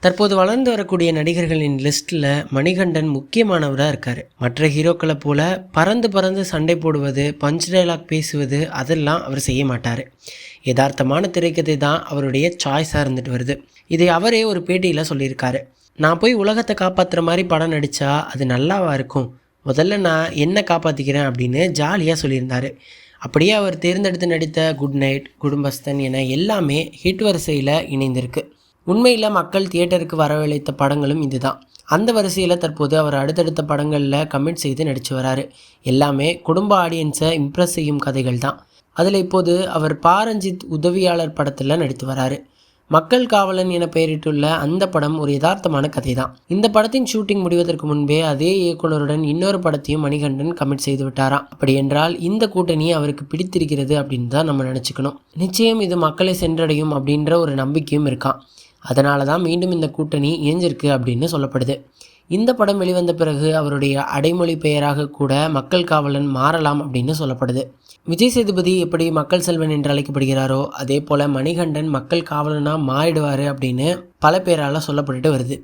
தற்போது வளர்ந்து வரக்கூடிய நடிகர்களின் லிஸ்ட்டில் மணிகண்டன் முக்கியமானவராக இருக்கார். மற்ற ஹீரோக்களை போல பறந்து பறந்து சண்டை போடுவது, பஞ்ச் டைலாக் பேசுவது அதெல்லாம் அவர் செய்ய மாட்டார். யதார்த்தமான திரைக்கதை தான் அவருடைய சாய்ஸாக இருந்துட்டு வருது. இதை அவரே ஒரு பேட்டியில் சொல்லியிருக்காரு. நான் போய் உலகத்தை காப்பாற்றுற மாதிரி படம் நடித்தா அது நல்லாவா இருக்கும், முதல்ல நான் என்ன காப்பாற்றிக்கிறேன் அப்படின்னு ஜாலியாக சொல்லியிருந்தார். அப்படியே அவர் தேர்ந்தெடுத்து நடித்த குட் நைட், குடும்பஸ்தன் என எல்லாமே ஹிட் வரிசையில் இணைந்திருக்கு. உண்மையில் மக்கள் தியேட்டருக்கு வரவழைத்த படங்களும் இதுதான். அந்த வரிசையில் தற்போது அவர் அடுத்தடுத்த படங்களில் கமிட் செய்து நடித்து வராரு. எல்லாமே குடும்ப ஆடியன்ஸை இம்ப்ரெஸ் செய்யும் கதைகள் தான். அதில் இப்போது அவர் பாரஞ்சித் உதவியாளர் படத்தில் நடித்து வராரு. மக்கள் காவலன் என பெயரிட்டுள்ள அந்த படம் ஒரு யதார்த்தமான கதை தான். இந்த படத்தின் ஷூட்டிங் முடிவதற்கு முன்பே அதே இயக்குனருடன் இன்னொரு படத்தையும் மணிகண்டன் கமிட் செய்து விட்டாராம். அப்படி என்றால் இந்த கூட்டணி அவருக்கு பிடித்திருக்கிறது அப்படின்னு தான் நம்ம நினச்சிக்கணும். நிச்சயம் இது மக்களை சென்றடையும் அப்படின்ற ஒரு நம்பிக்கையும் இருக்கான். அதனால தான் மீண்டும் இந்த கூட்டணி இணைஞ்சிருக்கு அப்படின்னு சொல்லப்படுது. இந்த படம் வெளிவந்த பிறகு அவருடைய அடைமொழி பெயராக கூட மக்கள் காவலன் மாறலாம் அப்படின்னு சொல்லப்படுது. விஜய் சேதுபதி எப்படி மக்கள் செல்வன் என்று அழைக்கப்படுகிறாரோ அதே போல் மணிகண்டன் மக்கள் காவலனாக மாறிடுவார் அப்படின்னு பல பேரால் சொல்லப்பட்டுட்டு வருது.